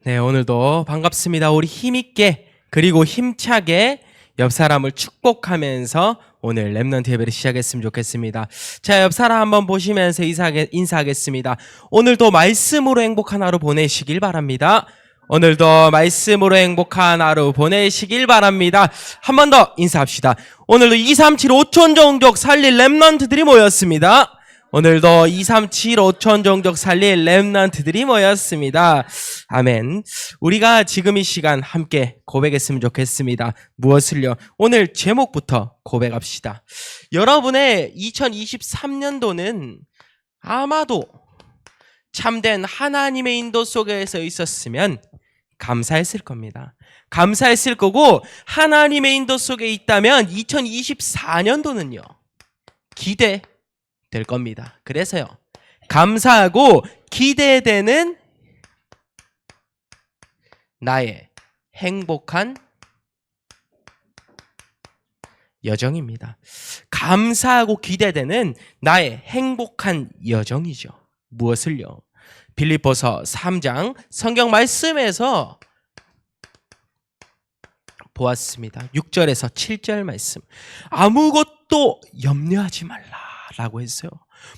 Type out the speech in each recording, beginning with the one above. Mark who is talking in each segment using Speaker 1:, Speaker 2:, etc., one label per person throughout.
Speaker 1: 네, 오늘도 반갑습니다. 우리 힘있게 그리고 힘차게 옆 사람을 축복하면서 오늘 렘넌트 예배를 시작했으면 좋겠습니다. 자, 옆 사람 한번 보시면서 인사하겠습니다. 오늘도 말씀으로 행복한 하루 보내시길 바랍니다. 오늘도 말씀으로 행복한 하루 보내시길 바랍니다. 한 번 더 인사합시다. 오늘도 237 5천 종족 살릴 렘넌트들이 모였습니다. 오늘도 237 5천 종족 살릴 렘넌트들이 모였습니다. 아멘. 우리가 지금 이 시간 함께 고백했으면 좋겠습니다. 무엇을요? 오늘 제목부터 고백합시다. 여러분의 2023년도는 아마도 참된 하나님의 인도 속에서 있었으면 감사했을 겁니다. 감사했을 거고, 하나님의 인도 속에 있다면 2024년도는요 기대될 겁니다. 그래서요, 감사하고 기대되는 나의 행복한 여정입니다. 감사하고 기대되는 나의 행복한 여정이죠. 무엇을요? 빌립보서 3장 성경 말씀에서 보았습니다. 6절에서 7절 말씀. 아무것도 염려하지 말라라고 했어요.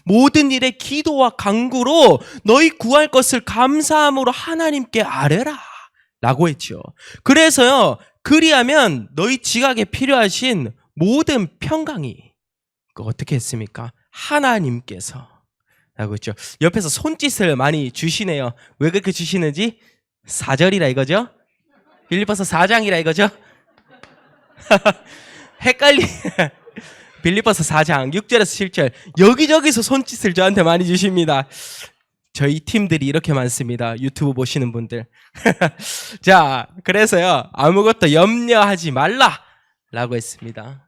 Speaker 1: 모든 일에 기도와 간구로 너희 구할 것을 감사함으로 하나님께 아뢰라 라고 했죠. 그래서요, 그리하면 너희 지각에 필요하신 모든 평강이 어떻게 했습니까? 하나님께서 라고 했죠. 옆에서 손짓을 많이 주시네요. 왜 그렇게 주시는지? 4절이라 이거죠? 빌립보서 4장이라 이거죠? 헷갈리. 빌립보서 4장 6절에서 7절 여기저기서 손짓을 저한테 많이 주십니다. 저희 팀들이 이렇게 많습니다. 유튜브 보시는 분들. 자, 그래서요, 아무것도 염려하지 말라라고 했습니다.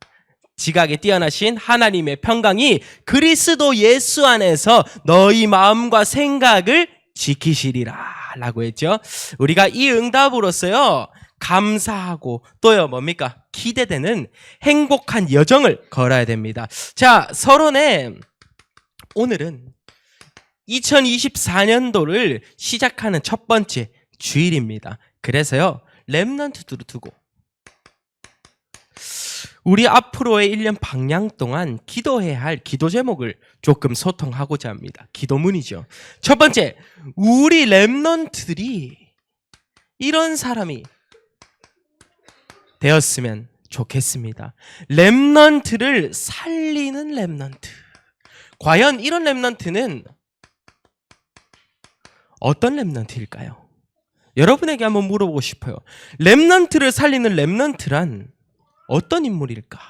Speaker 1: 지각에 뛰어나신 하나님의 평강이 그리스도 예수 안에서 너희 마음과 생각을 지키시리라 라고 했죠. 우리가 이 응답으로서요, 감사하고 또요 뭡니까? 기대되는 행복한 여정을 걸어야 됩니다. 자, 서론에 오늘은 2024년도를 시작하는 첫 번째 주일입니다. 그래서요, 렘넌트들을 두고 우리 앞으로의 1년 방향 동안 기도해야 할 기도 제목을 조금 소통하고자 합니다. 기도문이죠. 첫 번째, 우리 렘넌트들이 이런 사람이 되었으면 좋겠습니다. 렘넌트를 살리는 렘넌트. 과연 이런 렘넌트는 어떤 렘넌트일까요? 여러분에게 한번 물어보고 싶어요. 렘넌트를 살리는 렘넌트란 어떤 인물일까?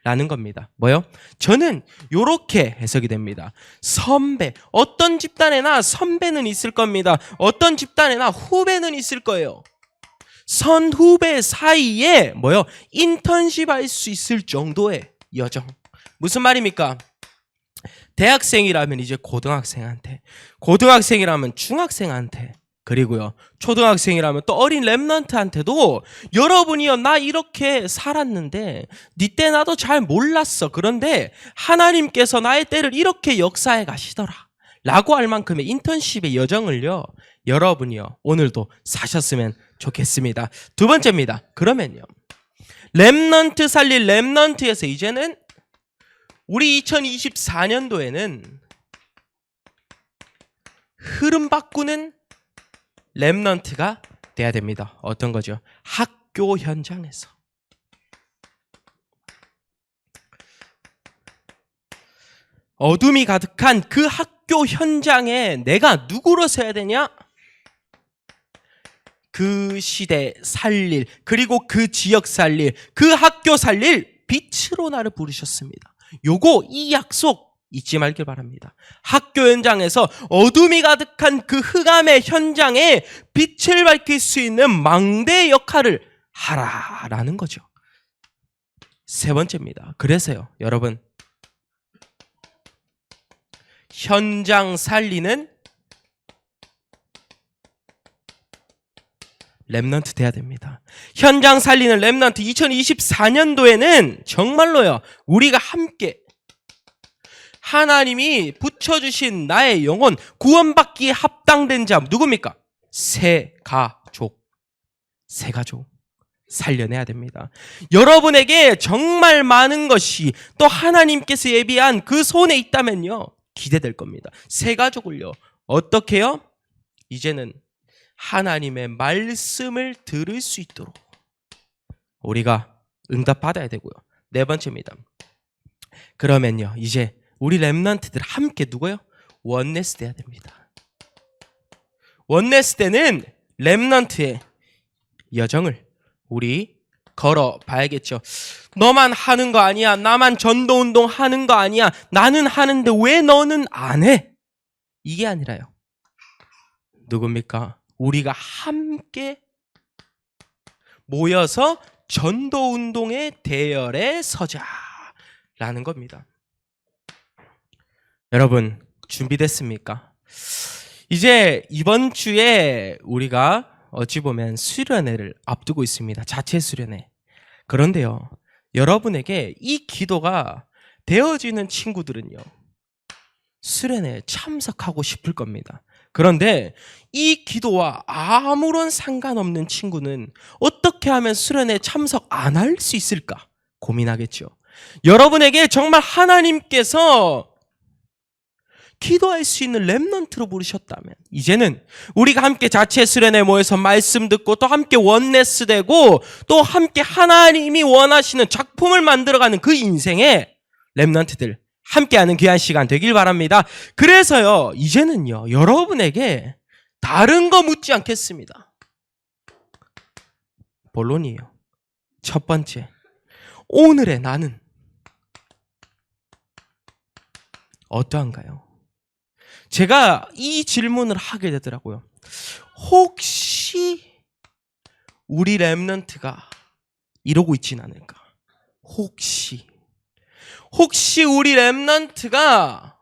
Speaker 1: 라는 겁니다. 뭐요? 저는 이렇게 해석이 됩니다. 선배, 어떤 집단에나 선배는 있을 겁니다. 어떤 집단에나 후배는 있을 거예요. 선후배 사이에 뭐요? 인턴십 할 수 있을 정도의 여정. 무슨 말입니까? 대학생이라면 이제 고등학생한테, 고등학생이라면 중학생한테, 그리고요 초등학생이라면 또 어린 렘넌트한테도 여러분이요, 나 이렇게 살았는데 니 때 나도 잘 몰랐어. 그런데 하나님께서 나의 때를 이렇게 역사해 가시더라 라고 할 만큼의 인턴십의 여정을요, 여러분이요 오늘도 사셨으면 좋겠습니다. 두 번째입니다. 그러면요, 렘넌트 살릴 렘넌트에서 이제는 우리 2024년도에는 흐름 바꾸는 렘넌트가 돼야 됩니다. 어떤 거죠? 학교 현장에서. 어둠이 가득한 그 학교 현장에 내가 누구로 서야 되냐? 그 시대 살릴, 그리고 그 지역 살릴, 그 학교 살릴 빛으로 나를 부르셨습니다. 이 약속 잊지 말길 바랍니다. 학교 현장에서 어둠이 가득한 그 흑암의 현장에 빛을 밝힐 수 있는 망대 역할을 하라라는 거죠. 세 번째입니다. 그래서요, 여러분, 현장 살리는 렘넌트 돼야 됩니다. 현장 살리는 렘넌트 2024년도에는 정말로요, 우리가 함께 하나님이 붙여주신 나의 영혼, 구원받기에 합당된 자 누굽니까? 새, 가, 새 가족 살려내야 됩니다. 여러분에게 정말 많은 것이 또 하나님께서 예비한 그 손에 있다면요, 기대될 겁니다. 새 가족을요, 어떻게요? 이제는 하나님의 말씀을 들을 수 있도록 우리가 응답받아야 되고요. 네 번째입니다. 그러면요, 이제 우리 렘넌트들 함께 누구요? 원네스 돼야 됩니다. 원네스 때는 렘넌트의 여정을 우리 걸어봐야겠죠. 너만 하는 거 아니야. 나만 전도운동 하는 거 아니야. 나는 하는데 왜 너는 안 해? 이게 아니라요. 누굽니까? 우리가 함께 모여서 전도운동의 대열에 서자라는 겁니다. 여러분, 준비됐습니까? 이제 이번 주에 우리가 어찌 보면 수련회를 앞두고 있습니다. 자체 수련회. 그런데요, 여러분에게 이 기도가 되어지는 친구들은요, 수련회에 참석하고 싶을 겁니다. 그런데 이 기도와 아무런 상관없는 친구는 어떻게 하면 수련회에 참석 안 할 수 있을까 고민하겠죠. 여러분에게 정말 하나님께서 기도할 수 있는 렘넌트로 부르셨다면 이제는 우리가 함께 자체 수련회에 모여서 말씀 듣고 또 함께 원네스 되고 또 함께 하나님이 원하시는 작품을 만들어가는 그 인생에 렘넌트들 함께하는 귀한 시간 되길 바랍니다. 그래서요, 이제는요, 여러분에게 다른 거 묻지 않겠습니다. 본론이에요. 첫 번째, 오늘의 나는 어떠한가요? 제가 이 질문을 하게 되더라고요. 혹시 우리 렘넌트가 이러고 있진 않을까? 혹시 우리 렘넌트가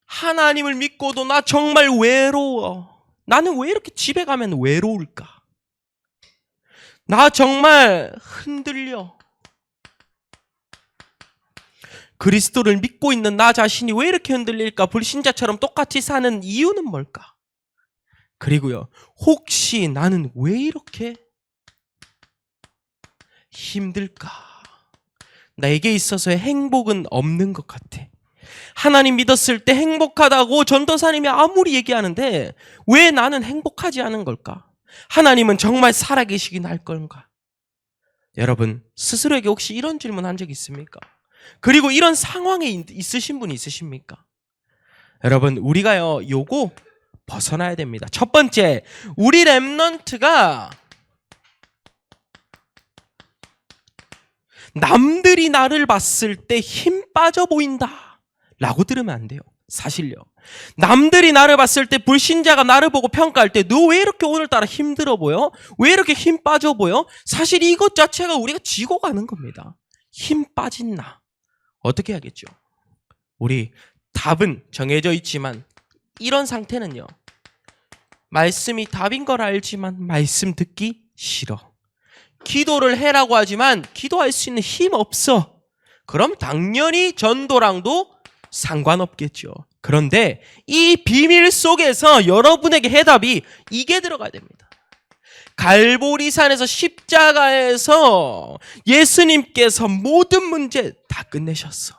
Speaker 1: 하나님을 믿고도 나 정말 외로워. 나는 왜 이렇게 집에 가면 외로울까? 나 정말 흔들려. 그리스도를 믿고 있는 나 자신이 왜 이렇게 흔들릴까? 불신자처럼 똑같이 사는 이유는 뭘까? 그리고요, 혹시 나는 왜 이렇게 힘들까? 나에게 있어서의 행복은 없는 것 같아. 하나님 믿었을 때 행복하다고 전도사님이 아무리 얘기하는데 왜 나는 행복하지 않은 걸까? 하나님은 정말 살아계시긴 할 건가? 여러분, 스스로에게 혹시 이런 질문 한 적 있습니까? 그리고 이런 상황에 있으신 분이 있으십니까? 여러분, 우리가요, 요거 벗어나야 됩니다. 첫 번째, 우리 렘넌트가 남들이 나를 봤을 때 힘 빠져 보인다 라고 들으면 안 돼요. 사실요, 남들이 나를 봤을 때, 불신자가 나를 보고 평가할 때 너 왜 이렇게 오늘따라 힘들어 보여? 왜 이렇게 힘 빠져 보여? 사실 이것 자체가 우리가 지고 가는 겁니다. 힘 빠진 나 어떻게 하겠죠? 우리 답은 정해져 있지만 이런 상태는요, 말씀이 답인 걸 알지만 말씀 듣기 싫어. 기도를 해라고 하지만 기도할 수 있는 힘 없어. 그럼 당연히 전도랑도 상관없겠죠. 그런데 이 비밀 속에서 여러분에게 해답이 이게 들어가야 됩니다. 갈보리산에서 십자가에서 예수님께서 모든 문제 다 끝내셨어.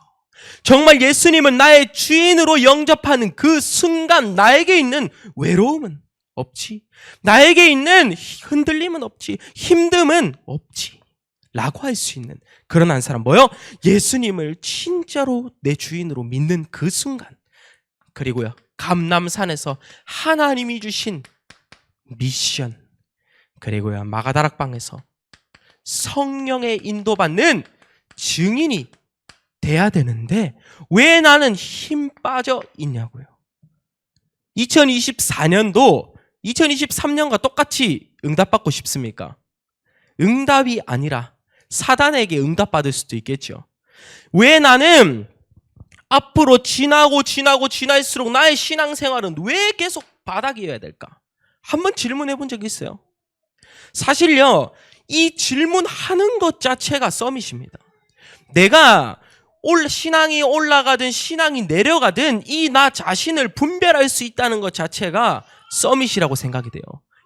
Speaker 1: 정말 예수님은 나의 주인으로 영접하는 그 순간 나에게 있는 외로움은 없지. 나에게 있는 흔들림은 없지. 힘듦은 없지. 라고 할 수 있는 그런 한 사람, 뭐요? 예수님을 진짜로 내 주인으로 믿는 그 순간. 그리고요, 감람산에서 하나님이 주신 미션, 그리고요, 마가다락방에서 성령의 인도받는 증인이 돼야 되는데 왜 나는 힘 빠져 있냐고요. 2024년도 2023년과 똑같이 응답받고 싶습니까? 응답이 아니라 사단에게 응답받을 수도 있겠죠. 왜 나는 앞으로 지날수록 나의 신앙생활은 왜 계속 바닥이어야 될까? 한번 질문해 본 적 있어요? 사실요, 이 질문하는 것 자체가 서밋입니다. 내가 신앙이 올라가든 신앙이 내려가든 이 나 자신을 분별할 수 있다는 것 자체가 서밋이라고 생각이 돼요.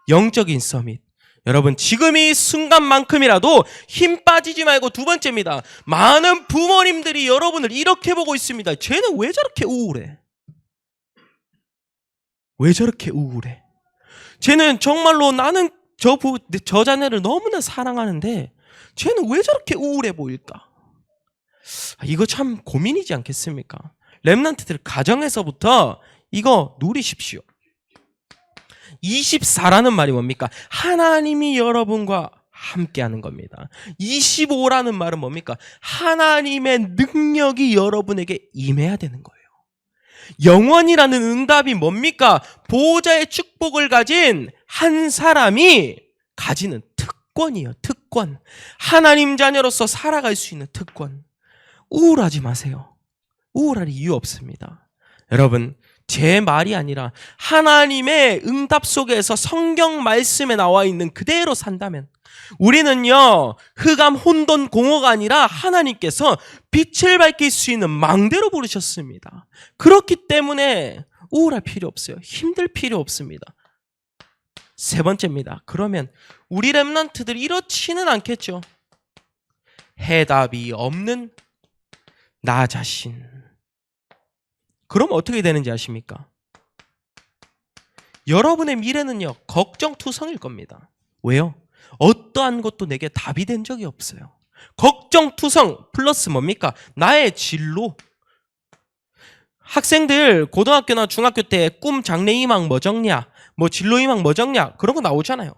Speaker 1: 영적인 서밋. 여러분, 지금 이 순간만큼이라도 힘 빠지지 말고 두 번째입니다. 많은 부모님들이 여러분을 이렇게 보고 있습니다. 쟤는 왜 저렇게 우울해? 왜 저렇게 우울해? 쟤는 정말로 나는 저 자녀를 너무나 사랑하는데 쟤는 왜 저렇게 우울해 보일까? 이거 참 고민이지 않겠습니까? 렘넌트들 가정에서부터 이거 누리십시오. 24라는 말이 뭡니까? 하나님이 여러분과 함께하는 겁니다. 25라는 말은 뭡니까? 하나님의 능력이 여러분에게 임해야 되는 거예요. 영원이라는 응답이 뭡니까? 보호자의 축복을 가진 한 사람이 가지는 특권이에요. 특권. 하나님 자녀로서 살아갈 수 있는 특권. 우울하지 마세요. 우울할 이유 없습니다. 여러분, 제 말이 아니라 하나님의 응답 속에서 성경 말씀에 나와 있는 그대로 산다면 우리는요, 흑암 혼돈 공허가 아니라 하나님께서 빛을 밝힐 수 있는 망대로 부르셨습니다. 그렇기 때문에 우울할 필요 없어요. 힘들 필요 없습니다. 세 번째입니다. 그러면 우리 렘넌트들이 이렇지는 않겠죠. 해답이 없는 나 자신. 그럼 어떻게 되는지 아십니까? 여러분의 미래는요, 걱정투성일 겁니다. 왜요? 어떠한 것도 내게 답이 된 적이 없어요. 걱정투성 플러스 뭡니까? 나의 진로. 학생들 고등학교나 중학교 때 꿈, 장래 희망 뭐 적냐? 뭐 진로 희망 뭐 적냐? 그런 거 나오잖아요.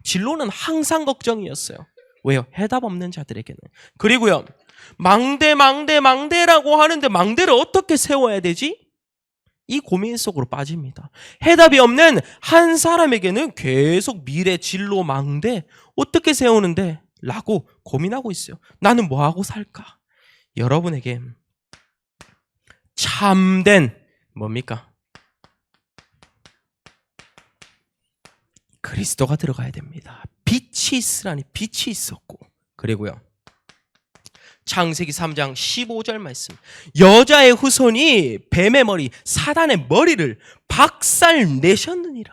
Speaker 1: 진로는 항상 걱정이었어요. 왜요? 해답 없는 자들에게는. 그리고요, 망대라고 하는데 망대를 어떻게 세워야 되지? 이 고민 속으로 빠집니다. 해답이 없는 한 사람에게는 계속 미래, 진로, 망대 어떻게 세우는데? 라고 고민하고 있어요. 나는 뭐하고 살까? 여러분에게 참된 뭡니까? 그리스도가 들어가야 됩니다. 빛이 있으라니 빛이 있었고, 그리고요, 창세기 3장 15절 말씀, 여자의 후손이 뱀의 머리, 사단의 머리를 박살 내셨느니라.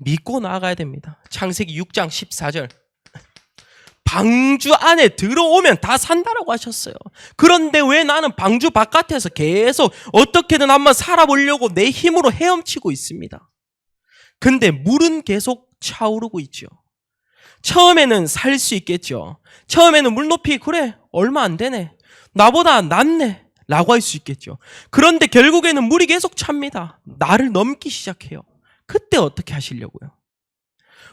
Speaker 1: 믿고 나아가야 됩니다. 창세기 6장 14절, 방주 안에 들어오면 다 산다라고 하셨어요. 그런데 왜 나는 방주 바깥에서 계속 어떻게든 한번 살아보려고 내 힘으로 헤엄치고 있습니다. 근데 물은 계속 차오르고 있죠. 처음에는 살 수 있겠죠. 처음에는 물높이 그래 얼마 안 되네, 나보다 낫네 라고 할 수 있겠죠. 그런데 결국에는 물이 계속 찹니다. 나를 넘기 시작해요. 그때 어떻게 하시려고요?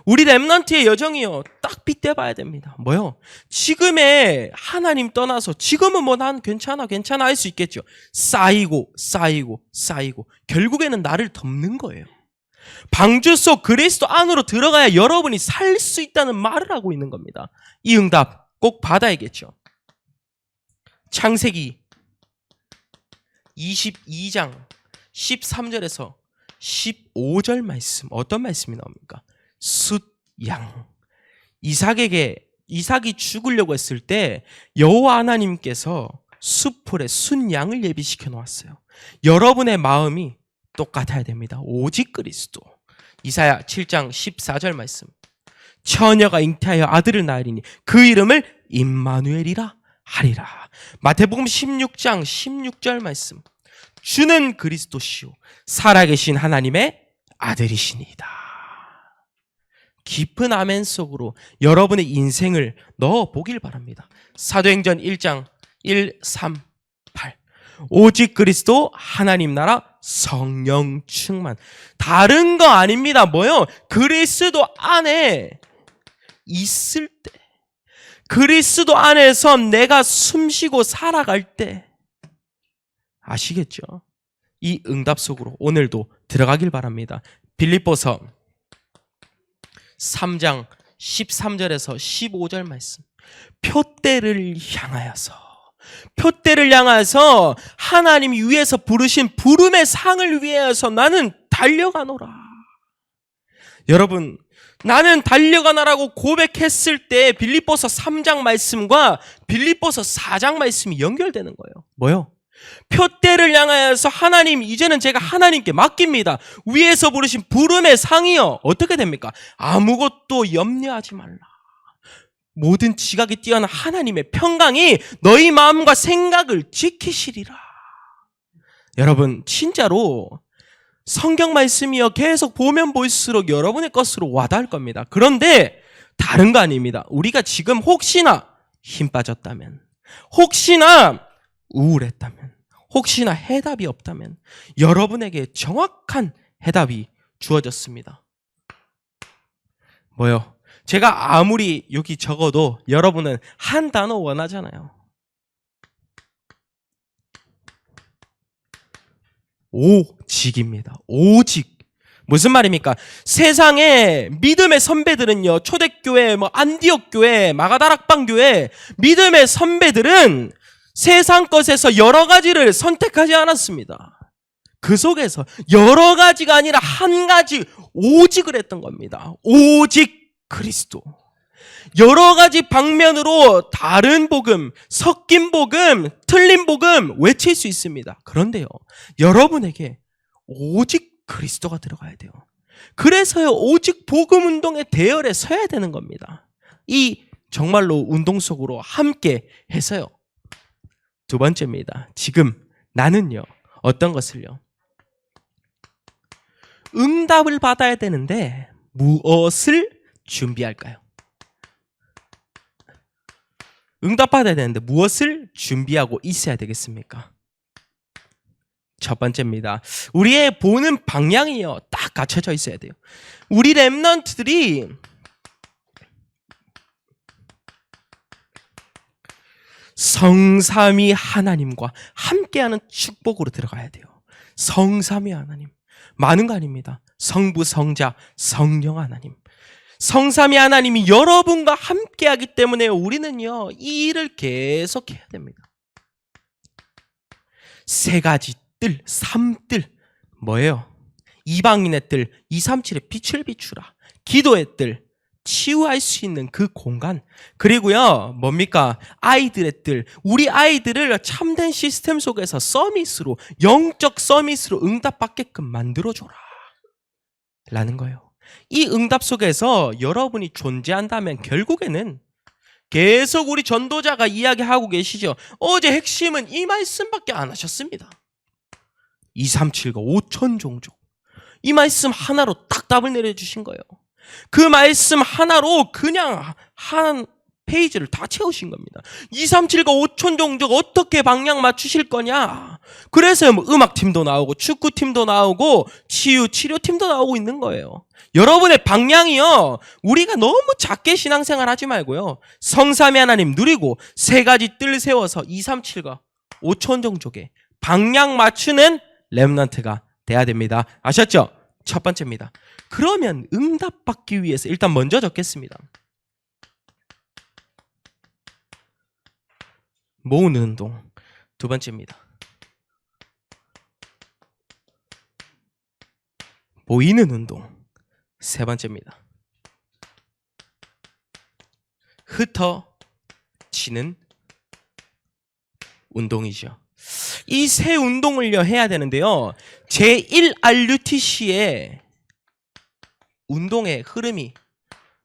Speaker 1: 우리 렘넌트의 여정이요, 딱 빗대봐야 됩니다. 뭐요? 지금의 하나님 떠나서 지금은 뭐 난 괜찮아 할 수 있겠죠. 쌓이고 결국에는 나를 덮는 거예요. 방주 속 그리스도 안으로 들어가야 여러분이 살 수 있다는 말을 하고 있는 겁니다. 이 응답 꼭 받아야겠죠. 창세기 22장 13절에서 15절 말씀, 어떤 말씀이 나옵니까? 숫양. 이삭이 죽으려고 했을 때 여호와 하나님께서 수풀에 숫양을 예비시켜 놓았어요. 여러분의 마음이 똑같아야 됩니다. 오직 그리스도. 이사야 7장 14절 말씀, 처녀가 잉태하여 아들을 낳으리니 그 이름을 임마누엘이라 하리라. 마태복음 16장 16절 말씀, 주는 그리스도시요 살아계신 하나님의 아들이시니이다. 깊은 아멘 속으로 여러분의 인생을 넣어보길 바랍니다. 사도행전 1장 1, 3, 8, 오직 그리스도 하나님 나라 성령 충만. 다른 거 아닙니다. 뭐요? 그리스도 안에 있을 때, 그리스도 안에서 내가 숨쉬고 살아갈 때, 아시겠죠? 이 응답 속으로 오늘도 들어가길 바랍니다. 빌립보서 3장 13절에서 15절 말씀, 표대를 향하여서 하나님이 위에서 부르신 부름의 상을 위해서 나는 달려가노라. 여러분, 나는 달려가노라고 고백했을 때 빌립보서 3장 말씀과 빌립보서 4장 말씀이 연결되는 거예요. 뭐요? 표대를 향하여서 하나님, 이제는 제가 하나님께 맡깁니다. 위에서 부르신 부름의 상이요. 어떻게 됩니까? 아무것도 염려하지 말라. 모든 지각이 뛰어난 하나님의 평강이 너희 마음과 생각을 지키시리라. 여러분, 진짜로 성경 말씀이요, 계속 보면 볼수록 여러분의 것으로 와닿을 겁니다. 그런데 다른 거 아닙니다. 우리가 지금 혹시나 힘 빠졌다면, 혹시나 우울했다면, 혹시나 해답이 없다면 여러분에게 정확한 해답이 주어졌습니다. 뭐요? 제가 아무리 여기 적어도 여러분은 한 단어 원하잖아요. 오직입니다. 오직. 무슨 말입니까? 세상에 믿음의 선배들은요, 초대교회, 안디옥 교회, 마가다락방 교회, 믿음의 선배들은 세상 것에서 여러 가지를 선택하지 않았습니다. 그 속에서 여러 가지가 아니라 한 가지 오직을 했던 겁니다. 오직 그리스도. 여러 가지 방면으로 다른 복음, 섞인 복음, 틀린 복음 외칠 수 있습니다. 그런데요, 여러분에게 오직 그리스도가 들어가야 돼요. 그래서요, 오직 복음 운동의 대열에 서야 되는 겁니다. 이 정말로 운동 속으로 함께 해서요. 두 번째입니다. 지금 나는요, 어떤 것을요? 응답을 받아야 되는데 무엇을 준비할까요? 응답받아야 되는데 무엇을 준비하고 있어야 되겠습니까? 첫 번째입니다. 우리의 보는 방향이요, 딱 갖춰져 있어야 돼요. 우리 렘넌트들이 성삼위 하나님과 함께하는 축복으로 들어가야 돼요. 성삼위 하나님. 많은 거 아닙니다. 성부, 성자, 성령 하나님. 성삼위 하나님이 여러분과 함께하기 때문에 우리는요, 이 일을 계속 해야 됩니다. 세 가지 뜰, 삼뜰. 뭐예요? 이방인의 뜰, 237의 빛을 비추라. 기도의 뜰, 치유할 수 있는 그 공간. 그리고요, 뭡니까? 아이들의 뜰. 우리 아이들을 참된 시스템 속에서 서밋으로, 영적 서밋으로 응답받게끔 만들어줘라 라는 거예요. 이 응답 속에서 여러분이 존재한다면 결국에는 계속 우리 전도자가 이야기하고 계시죠. 어제 핵심은 이 말씀밖에 안 하셨습니다. 237과 5천 종족. 이 말씀 하나로 딱 답을 내려주신 거예요. 그 말씀 하나로 그냥 한 페이지를 다 채우신 겁니다. 237과 5천 종족 어떻게 방향 맞추실 거냐. 그래서 음악팀도 나오고 축구팀도 나오고 치료팀도 나오고 있는 거예요. 여러분의 방향이요, 우리가 너무 작게 신앙생활 하지 말고요, 성삼위 하나님 누리고 세 가지 뜰 세워서 237과 5천 종족에 방향 맞추는 렘넌트가 돼야 됩니다. 아셨죠? 첫 번째입니다. 그러면 응답받기 위해서 일단 먼저 적겠습니다. 모으는 운동. 두 번째입니다. 모이는 운동. 세 번째입니다. 흩어지는 운동이죠. 이 세 운동을요 해야 되는데요, 제1RUTC의 운동의 흐름이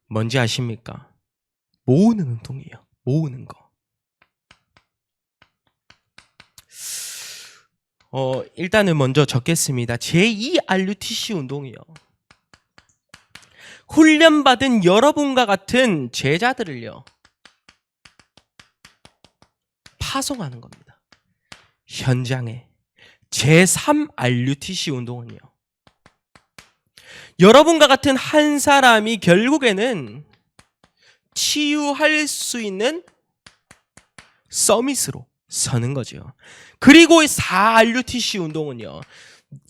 Speaker 1: 뭔지 아십니까? 모으는 운동이에요. 모으는 거. 일단은 먼저 적겠습니다. 제2RUTC 운동이요, 훈련받은 여러분과 같은 제자들을요 파송하는 겁니다. 현장에. 제3RUTC 운동은요, 여러분과 같은 한 사람이 결국에는 치유할 수 있는 서밋으로 서는 거죠. 그리고 4RUTC 운동은요,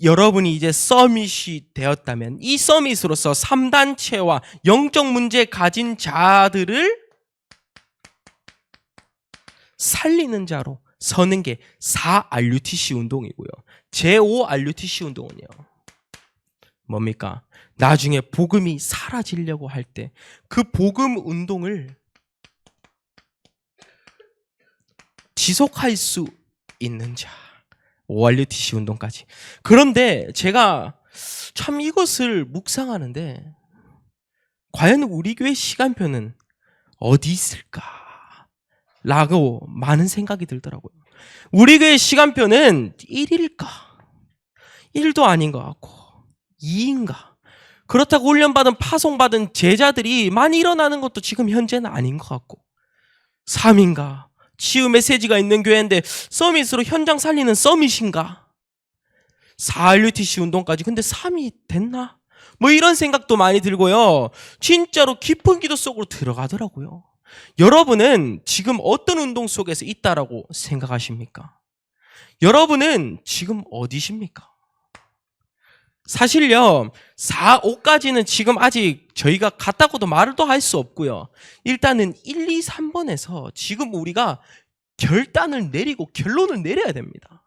Speaker 1: 여러분이 이제 서밋이 되었다면 이 서밋으로서 3단체와 영적 문제 가진 자들을 살리는 자로 서는 게 4RUTC 운동이고요. 제5RUTC 운동은요, 뭡니까? 나중에 복음이 사라지려고 할 때 그 복음 운동을 지속할 수 있는 자. ORUTC 운동까지. 그런데 제가 참 이것을 묵상하는데 과연 우리 교회 시간표는 어디 있을까? 라고 많은 생각이 들더라고요. 우리 교회 시간표는 1일까? 1도 아닌 것 같고 2인가? 그렇다고 훈련받은 파송받은 제자들이 많이 일어나는 것도 지금 현재는 아닌 것 같고 3인가? 치유 메시지가 있는 교회인데 서밋으로 현장 살리는 서밋인가? 4RUTC 운동까지 근데 3이 됐나? 뭐 이런 생각도 많이 들고요. 진짜로 깊은 기도 속으로 들어가더라고요. 여러분은 지금 어떤 운동 속에서 있다라고 생각하십니까? 여러분은 지금 어디십니까? 사실요, 4, 5까지는 지금 아직 저희가 같다고도 말도 할 수 없고요. 일단은 1, 2, 3번에서 지금 우리가 결단을 내리고 결론을 내려야 됩니다.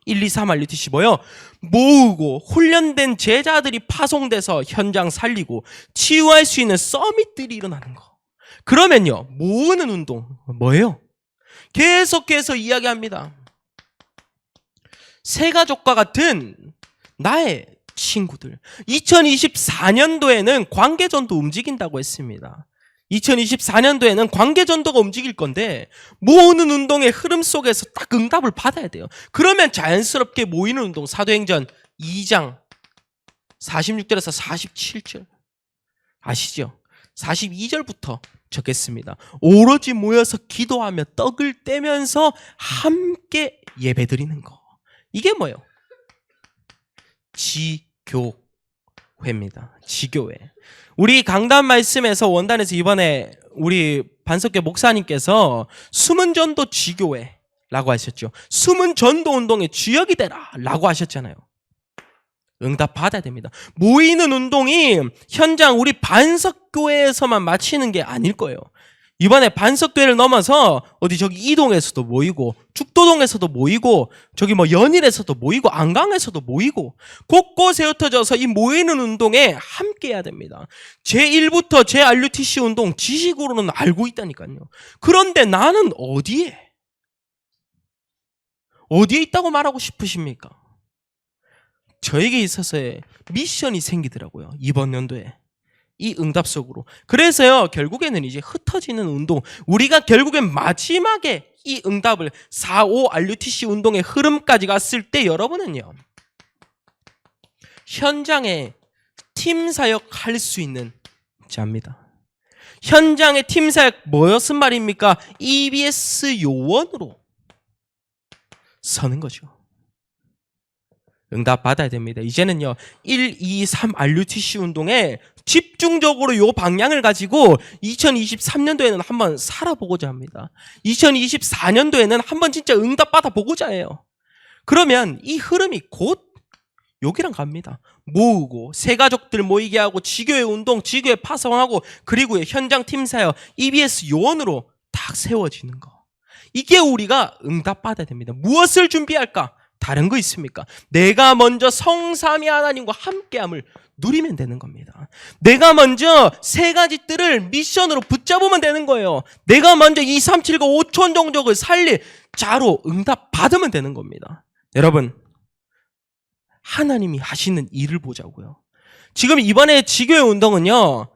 Speaker 1: 1, 2, 3 RUTC 뭐요? 모으고 훈련된 제자들이 파송돼서 현장 살리고 치유할 수 있는 서밋들이 일어나는 거. 그러면요, 모으는 운동 뭐예요? 계속해서 이야기합니다. 새가족과 같은 나의 친구들. 2024년도에는 관계전도 움직인다고 했습니다. 2024년도에는 관계전도가 움직일 건데 모으는 운동의 흐름 속에서 딱 응답을 받아야 돼요. 그러면 자연스럽게 모이는 운동 사도행전 2장 46절에서 47절 아시죠? 42절부터 적겠습니다. 오로지 모여서 기도하며 떡을 떼면서 함께 예배드리는 거. 이게 뭐예요? 지교회입니다. 지교회. 우리 강단 말씀에서 원단에서 이번에 우리 반석계 목사님께서 숨은 전도 지교회라고 하셨죠. 숨은 전도 운동의 주역이 되라 라고 하셨잖아요. 응답 받아야 됩니다. 모이는 운동이 현장 우리 반석교회에서만 마치는 게 아닐 거예요. 이번에 반석교회를 넘어서 어디 저기 이동에서도 모이고 죽도동에서도 모이고 저기 뭐 연일에서도 모이고 안강에서도 모이고 곳곳에 흩어져서 이 모이는 운동에 함께 해야 됩니다. 제1부터 제 RUTC 운동 지식으로는 알고 있다니까요. 그런데 나는 어디에 있다고 말하고 싶으십니까? 저에게 있어서의 미션이 생기더라고요. 이번 연도에. 이 응답 속으로. 그래서요, 결국에는 이제 흩어지는 운동. 우리가 결국엔 마지막에 이 응답을 4, 5 RUTC 운동의 흐름까지 갔을 때 여러분은요, 현장에 팀 사역 할 수 있는 자입니다. 현장의 팀 사역 뭐였은 말입니까? EBS 요원으로 서는 거죠. 응답 받아야 됩니다. 이제는요, 1, 2, 3 RUTC 운동에 집중적으로 요 방향을 가지고 2023년도에는 한번 살아보고자 합니다. 2024년도에는 한번 진짜 응답 받아보고자 해요. 그러면 이 흐름이 곧 여기랑 갑니다. 모으고 새가족들 모이게 하고 지교회 운동, 지교회 파송하고 그리고 현장 팀 사역, EBS 요원으로 딱 세워지는 거. 이게 우리가 응답 받아야 됩니다. 무엇을 준비할까? 다른 거 있습니까? 내가 먼저 성삼위 하나님과 함께함을 누리면 되는 겁니다. 내가 먼저 세 가지 뜰을 미션으로 붙잡으면 되는 거예요. 내가 먼저 2, 3, 7, 9, 5천 종족을 살릴 자로 응답 받으면 되는 겁니다. 여러분, 하나님이 하시는 일을 보자고요. 지금 이번에 지교회 운동은요,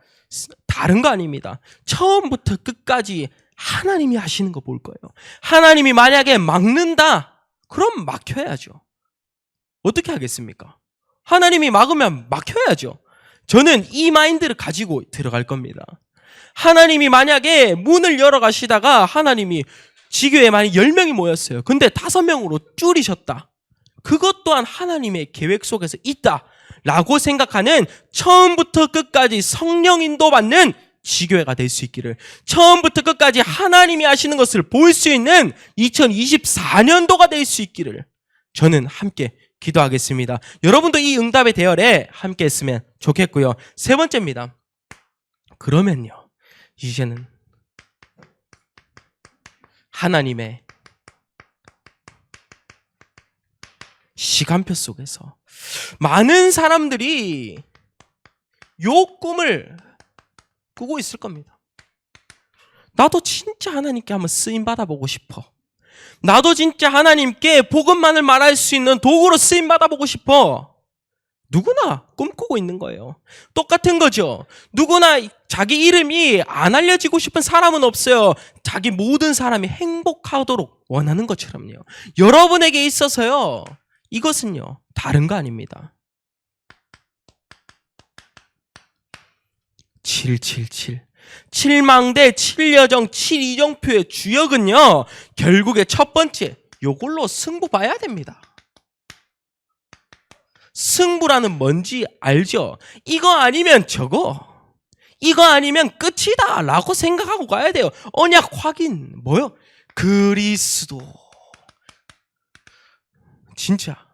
Speaker 1: 다른 거 아닙니다. 처음부터 끝까지 하나님이 하시는 거 볼 거예요. 하나님이 만약에 막는다, 그럼 막혀야죠. 어떻게 하겠습니까? 하나님이 막으면 막혀야죠. 저는 이 마인드를 가지고 들어갈 겁니다. 하나님이 만약에 문을 열어가시다가 하나님이 지교에 만약 10명이 모였어요. 근데 5명으로 줄이셨다. 그것 또한 하나님의 계획 속에서 있다 라고 생각하는 처음부터 끝까지 성령 인도받는 지교회가 될 수 있기를, 처음부터 끝까지 하나님이 하시는 것을 볼 수 있는 2024년도가 될 수 있기를 저는 함께 기도하겠습니다. 여러분도 이 응답의 대열에 함께 했으면 좋겠고요. 세 번째입니다. 그러면요, 이제는 하나님의 시간표 속에서 많은 사람들이 요 꿈을 꾸고 있을 겁니다. 나도 진짜 하나님께 한번 쓰임 받아보고 싶어. 나도 진짜 하나님께 복음만을 말할 수 있는 도구로 쓰임 받아보고 싶어. 누구나 꿈꾸고 있는 거예요. 똑같은 거죠. 누구나 자기 이름이 안 알려지고 싶은 사람은 없어요. 자기 모든 사람이 행복하도록 원하는 것처럼요. 여러분에게 있어서요, 이것은요, 다른 거 아닙니다. 777. 7망대, 7여정, 7이정표의 주역은요, 결국에 첫 번째, 요걸로 승부 봐야 됩니다. 승부라는 뭔지 알죠? 이거 아니면 저거, 이거 아니면 끝이다 라고 생각하고 가야 돼요. 언약 확인, 뭐요? 그리스도. 진짜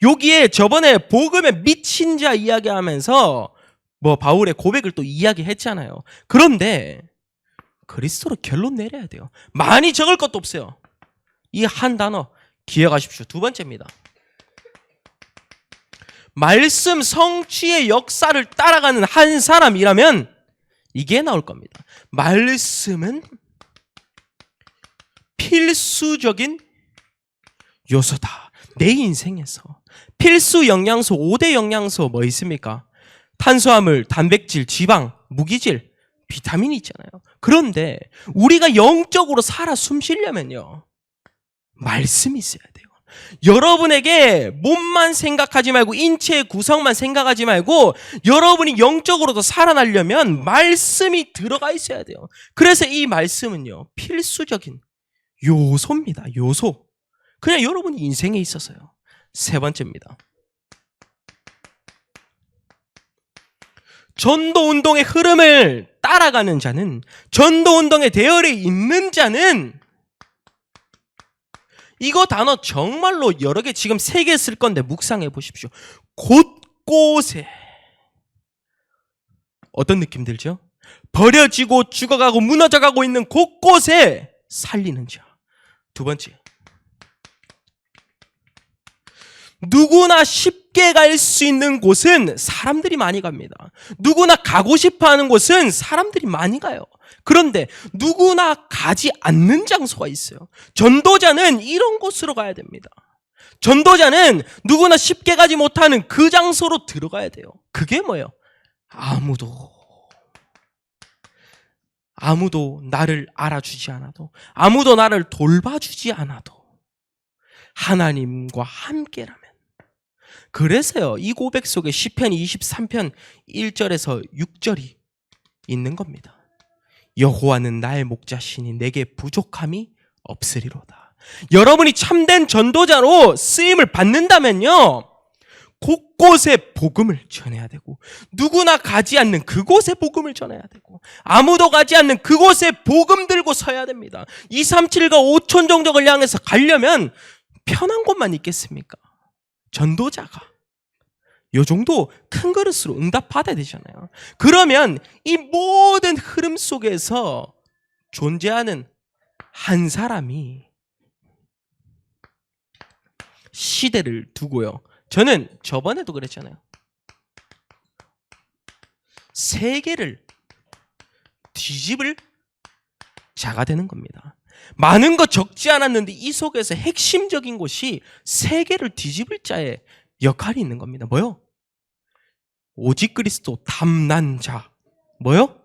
Speaker 1: 여기에 저번에 복음에 미친 자 이야기하면서 뭐 바울의 고백을 또 이야기했잖아요. 그런데 그리스도로 결론 내려야 돼요. 많이 적을 것도 없어요. 이 한 단어 기억하십시오. 두 번째입니다. 말씀 성취의 역사를 따라가는 한 사람이라면 이게 나올 겁니다. 말씀은 필수적인 요소다. 내 인생에서 필수 영양소 5대 영양소 뭐 있습니까? 탄수화물, 단백질, 지방, 무기질, 비타민이 있잖아요. 그런데 우리가 영적으로 살아 숨쉬려면요, 말씀이 있어야 돼요. 여러분에게 몸만 생각하지 말고 인체의 구성만 생각하지 말고 여러분이 영적으로도 살아나려면 말씀이 들어가 있어야 돼요. 그래서 이 말씀은요, 필수적인 요소입니다. 요소. 그냥 여러분 인생에 있어서요. 세 번째입니다. 전도운동의 흐름을 따라가는 자는, 전도운동의 대열에 있는 자는, 이거 단어 정말로 여러 개, 지금 3개 쓸 건데 묵상해 보십시오. 곳곳에. 어떤 느낌 들죠? 버려지고 죽어가고 무너져가고 있는 곳곳에 살리는 자. 두 번째, 누구나 쉽게 갈 수 있는 곳은 사람들이 많이 갑니다. 누구나 가고 싶어 하는 곳은 사람들이 많이 가요. 그런데 누구나 가지 않는 장소가 있어요. 전도자는 이런 곳으로 가야 됩니다. 전도자는 누구나 쉽게 가지 못하는 그 장소로 들어가야 돼요. 그게 뭐예요? 아무도 나를 알아주지 않아도, 아무도 나를 돌봐주지 않아도 하나님과 함께라면. 그래서요, 이 고백 속에 시편 23편 1절에서 6절이 있는 겁니다. 여호와는 나의 목자시니 내게 부족함이 없으리로다. 여러분이 참된 전도자로 쓰임을 받는다면요, 곳곳에 복음을 전해야 되고, 누구나 가지 않는 그곳에 복음을 전해야 되고, 아무도 가지 않는 그곳에 복음 들고 서야 됩니다. 237과 5천 종족을 향해서 가려면 편한 곳만 있겠습니까? 전도자가 요 정도 큰 그릇으로 응답받아야 되잖아요. 그러면 이 모든 흐름 속에서 존재하는 한 사람이 시대를 두고요, 저는 저번에도 그랬잖아요, 세계를 뒤집을 자가 되는 겁니다. 많은 것 적지 않았는데 이 속에서 핵심적인 것이 세계를 뒤집을 자의 역할이 있는 겁니다. 뭐요? 오직 그리스도 탐난 자. 뭐요?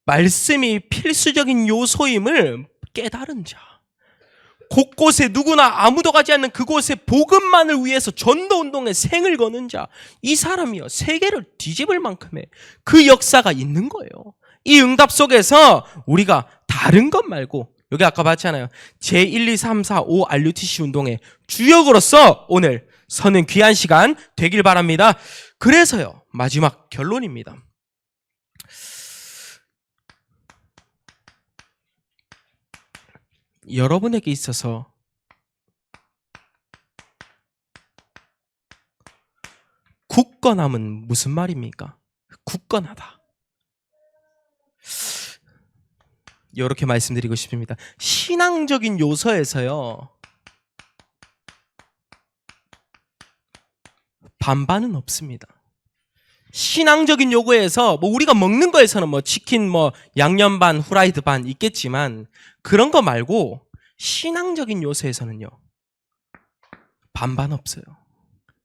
Speaker 1: 말씀이 필수적인 요소임을 깨달은 자. 곳곳에 누구나 아무도 가지 않는 그곳에 복음만을 위해서 전도운동에 생을 거는 자. 이 사람이요, 세계를 뒤집을 만큼의 그 역사가 있는 거예요. 이 응답 속에서 우리가 다른 것 말고, 여기 아까 봤잖아요, 제1, 2, 3, 4, 5 RUTC 운동의 주역으로서 오늘 서는 귀한 시간 되길 바랍니다. 그래서요, 마지막 결론입니다. 여러분에게 있어서 굳건함은 무슨 말입니까? 굳건하다. 이렇게 말씀드리고 싶습니다. 신앙적인 요소에서요, 반반은 없습니다. 신앙적인 요구에서 뭐 우리가 먹는 거에서는 뭐 치킨 뭐 양념 반 후라이드 반 있겠지만, 그런 거 말고 신앙적인 요소에서는요, 반반 없어요.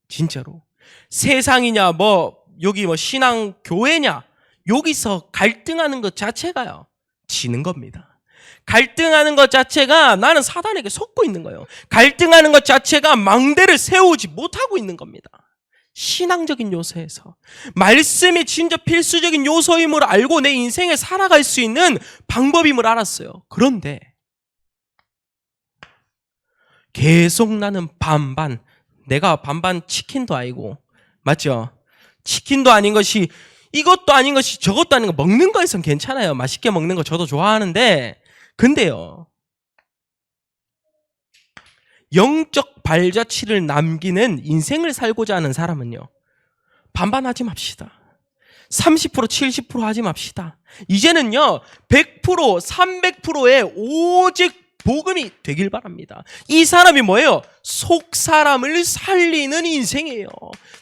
Speaker 1: 진짜로. 세상이냐, 여기 신앙 교회냐, 여기서 갈등하는 것 자체가요, 지는 겁니다. 갈등하는 것 자체가 나는 사단에게 속고 있는 거예요. 갈등하는 것 자체가 망대를 세우지 못하고 있는 겁니다. 신앙적인 요소에서 말씀이 진짜 필수적인 요소임을 알고 내 인생에 살아갈 수 있는 방법임을 알았어요. 그런데 계속 나는 반반, 내가 반반 치킨도 아니고, 맞죠? 치킨도 아닌 것이, 이것도 아닌 것이, 저것도 아닌 거, 먹는 거에선 괜찮아요. 맛있게 먹는 거 저도 좋아하는데, 근데요, 영적 발자취를 남기는 인생을 살고자 하는 사람은요, 반반하지 맙시다. 30%, 70% 하지 맙시다. 이제는요, 100%, 300%의 오직 복음이 되길 바랍니다. 이 사람이 뭐예요? 속사람을 살리는 인생이에요.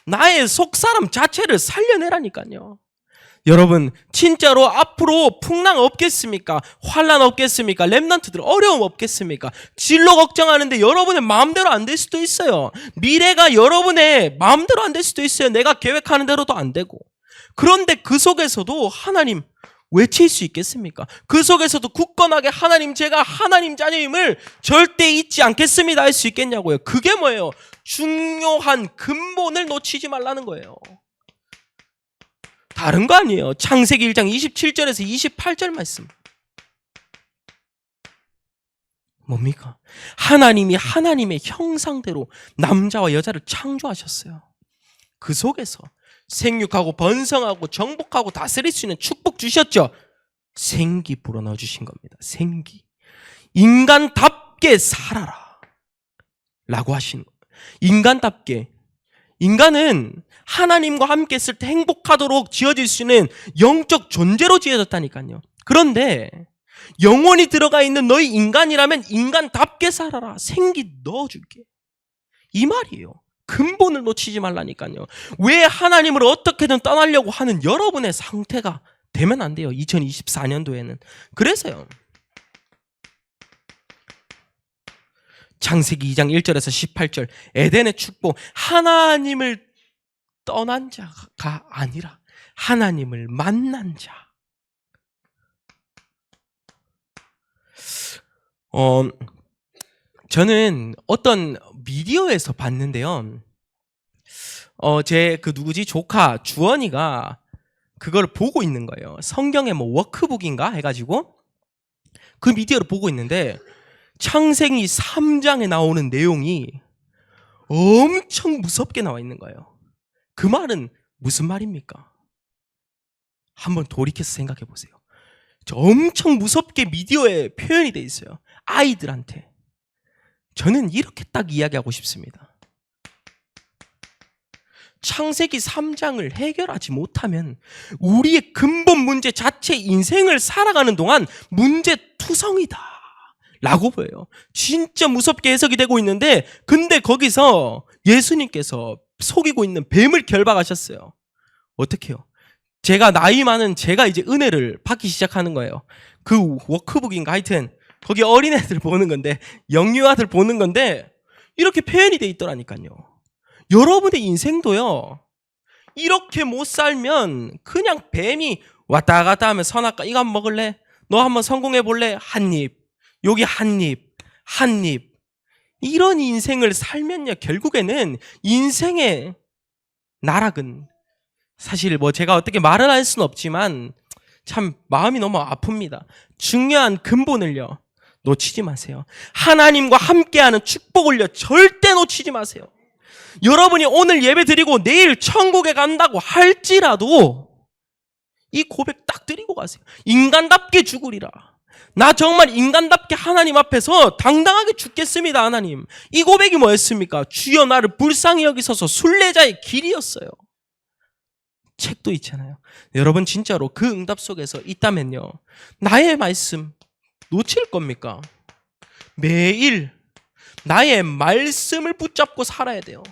Speaker 1: 나의 속사람 자체를 살려내라니까요. 여러분, 진짜로 앞으로 풍랑 없겠습니까? 환란 없겠습니까? 렘넌트들 어려움 없겠습니까? 진로 걱정하는데 여러분의 마음대로 안 될 수도 있어요. 미래가 여러분의 마음대로 안 될 수도 있어요. 내가 계획하는 대로도 안 되고. 그런데 그 속에서도 하나님 외칠 수 있겠습니까? 그 속에서도 굳건하게 하나님, 제가 하나님 자녀임을 절대 잊지 않겠습니다 할 수 있겠냐고요. 그게 뭐예요? 중요한 근본을 놓치지 말라는 거예요. 다른 거 아니에요. 창세기 1장 27절에서 28절 말씀. 뭡니까? 하나님이 하나님의 형상대로 남자와 여자를 창조하셨어요. 그 속에서 생육하고 번성하고 정복하고 다스릴 수 있는 축복 주셨죠. 생기 불어넣어 주신 겁니다. 생기. 인간답게 살아라 라고 하신 거예요. 인간답게. 인간은 하나님과 함께 있을 때 행복하도록 지어질 수 있는 영적 존재로 지어졌다니까요. 그런데 영혼이 들어가 있는 너희 인간이라면 인간답게 살아라. 생기 넣어줄게. 이 말이에요. 근본을 놓치지 말라니까요. 왜 하나님을 어떻게든 떠나려고 하는 여러분의 상태가 되면 안 돼요. 2024년도에는. 그래서요. 창세기 2장 1절에서 18절 에덴의 축복, 하나님을 떠난 자가 아니라 하나님을 만난 자. 저는 어떤 미디어에서 봤는데요. 제 조카 주원이가 그걸 보고 있는 거예요. 성경의 워크북인가 해가지고 그 미디어를 보고 있는데 창세기 3장에 나오는 내용이 엄청 무섭게 나와 있는 거예요. 그 말은 무슨 말입니까? 한번 돌이켜서 생각해 보세요. 엄청 무섭게 미디어에 표현이 돼 있어요. 아이들한테. 저는 이렇게 딱 이야기하고 싶습니다. 창세기 3장을 해결하지 못하면 우리의 근본 문제 자체 인생을 살아가는 동안 문제투성이다 라고 보여요. 진짜 무섭게 해석이 되고 있는데, 근데 거기서 예수님께서 속이고 있는 뱀을 결박하셨어요. 어떻게 해요? 나이 많은 제가 이제 은혜를 받기 시작하는 거예요. 그 워크북인가 하여튼 거기 어린애들 보는 건데, 영유아들 보는 건데 이렇게 표현이 돼 있더라니까요. 여러분의 인생도요, 이렇게 못 살면 그냥 뱀이 왔다 갔다 하면, 선악과 이거 한번 먹을래? 너 한번 성공해 볼래? 한 입, 여기 한 입, 한 입. 이런 인생을 살면요, 결국에는 인생의 나락은 사실 제가 어떻게 말을 할 수는 없지만 참 마음이 너무 아픕니다. 중요한 근본을요, 놓치지 마세요. 하나님과 함께하는 축복을요, 절대 놓치지 마세요. 여러분이 오늘 예배 드리고 내일 천국에 간다고 할지라도 이 고백 딱 드리고 가세요. 인간답게 죽으리라. 나 정말 인간답게 하나님 앞에서 당당하게 죽겠습니다, 하나님. 이 고백이 뭐였습니까? 주여 나를 불쌍히 여기소서. 순례자의 길이었어요. 책도 있잖아요. 여러분 진짜로 그 응답 속에서 있다면요, 나의 말씀 놓칠 겁니까? 매일 나의 말씀을 붙잡고 살아야 돼요.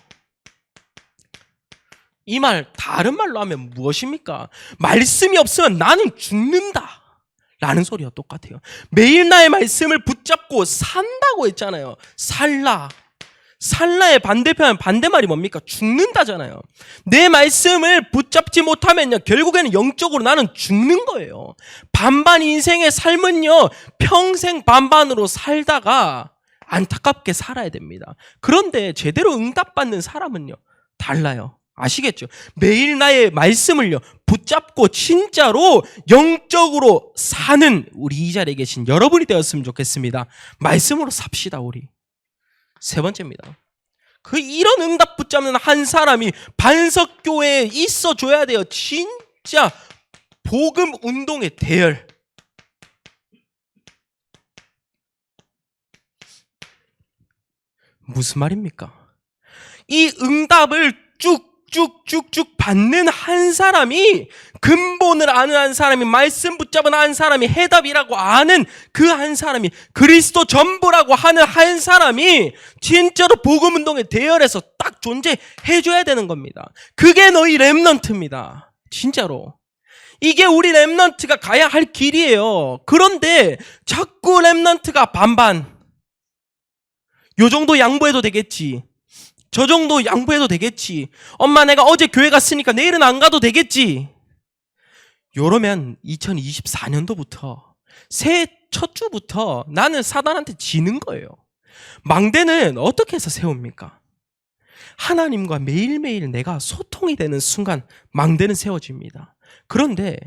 Speaker 1: 이 말 다른 말로 하면 무엇입니까? 말씀이 없으면 나는 죽는다 라는 소리와 똑같아요. 매일 나의 말씀을 붙잡고 산다고 했잖아요. 살라의 반대말이 뭡니까? 죽는다잖아요. 내 말씀을 붙잡지 못하면요, 결국에는 영적으로 나는 죽는 거예요. 반반 인생의 삶은요, 평생 반반으로 살다가 안타깝게 살아야 됩니다. 그런데 제대로 응답받는 사람은요, 달라요. 아시겠죠? 매일 나의 말씀을요, 붙잡고 진짜로 영적으로 사는 우리 이 자리에 계신 여러분이 되었으면 좋겠습니다. 말씀으로 삽시다, 우리. 세 번째입니다. 이런 응답 붙잡는 한 사람이 반석교회에 있어줘야 돼요. 진짜 복음 운동의 대열. 무슨 말입니까? 이 응답을 쭉쭉쭉쭉 받는 한 사람이, 근본을 아는 한 사람이, 말씀 붙잡은 한 사람이, 해답이라고 아는 그 한 사람이, 그리스도 전부라고 하는 한 사람이 진짜로 복음운동의 대열에서 딱 존재해줘야 되는 겁니다. 그게 너희 렘넌트입니다. 진짜로. 이게 우리 렘넌트가 가야 할 길이에요. 그런데 자꾸 렘넌트가 반반. 요 정도 양보해도 되겠지. 저 정도 양보해도 되겠지. 엄마, 내가 어제 교회 갔으니까 내일은 안 가도 되겠지. 요러면 2024년도부터 새해 첫 주부터 나는 사단한테 지는 거예요. 망대는 어떻게 해서 세웁니까? 하나님과 매일매일 내가 소통이 되는 순간 망대는 세워집니다. 그런데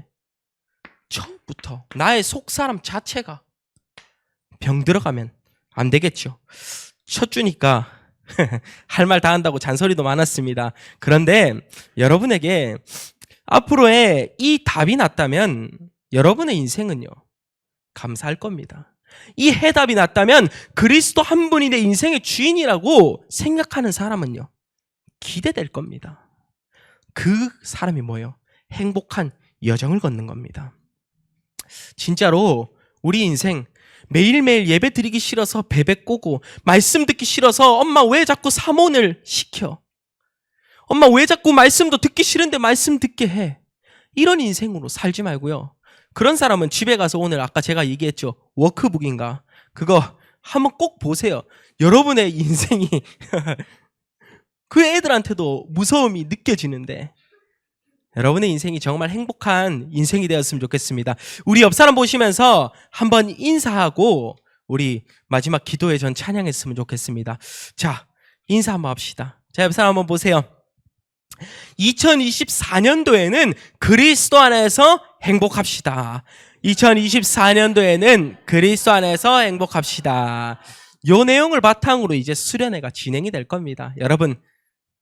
Speaker 1: 처음부터 나의 속사람 자체가 병들어가면 안 되겠죠. 첫 주니까 할 말 다 한다고 잔소리도 많았습니다. 그런데 여러분에게 앞으로의 이 답이 났다면 여러분의 인생은요, 감사할 겁니다. 이 해답이 났다면 그리스도 한 분이 내 인생의 주인이라고 생각하는 사람은요, 기대될 겁니다. 그 사람이 뭐예요? 행복한 여정을 걷는 겁니다. 진짜로 우리 인생 매일매일 예배 드리기 싫어서 베베 꼬고, 말씀 듣기 싫어서 엄마 왜 자꾸 사모를 시켜? 엄마 왜 자꾸 말씀도 듣기 싫은데 말씀 듣게 해? 이런 인생으로 살지 말고요. 그런 사람은 집에 가서 오늘 아까 제가 얘기했죠. 워크북인가? 그거 한번 꼭 보세요. 여러분의 인생이 그 애들한테도 무서움이 느껴지는데 여러분의 인생이 정말 행복한 인생이 되었으면 좋겠습니다. 우리 옆 사람 보시면서 한번 인사하고 우리 마지막 기도회 전 찬양했으면 좋겠습니다. 자, 인사 한번 합시다. 자, 옆 사람 한번 보세요. 2024년도에는 그리스도 안에서 행복합시다. 2024년도에는 그리스도 안에서 행복합시다. 요 내용을 바탕으로 이제 수련회가 진행이 될 겁니다. 여러분,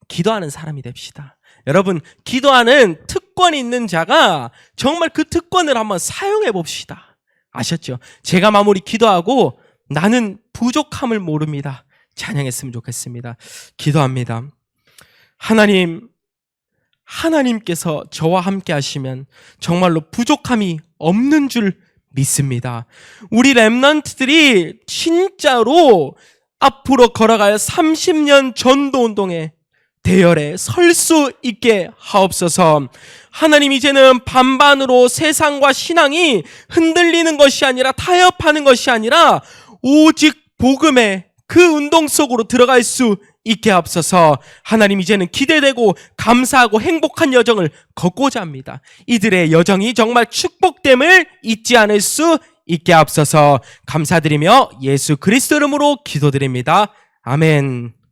Speaker 1: 기도하는 사람이 됩시다. 여러분, 기도하는 특권이 있는 자가 정말 그 특권을 한번 사용해 봅시다. 아셨죠? 제가 마무리 기도하고 나는 부족함을 모릅니다. 찬양했으면 좋겠습니다. 기도합니다. 하나님께서 저와 함께 하시면 정말로 부족함이 없는 줄 믿습니다. 우리 렘넌트들이 진짜로 앞으로 걸어갈 30년 전도운동에 대열에 설 수 있게 하옵소서. 하나님, 이제는 반반으로 세상과 신앙이 흔들리는 것이 아니라, 타협하는 것이 아니라 오직 복음의 그 운동 속으로 들어갈 수 있게 하옵소서. 하나님, 이제는 기대되고 감사하고 행복한 여정을 걷고자 합니다. 이들의 여정이 정말 축복됨을 잊지 않을 수 있게 하옵소서. 감사드리며 예수 그리스도 이름으로 기도드립니다. 아멘.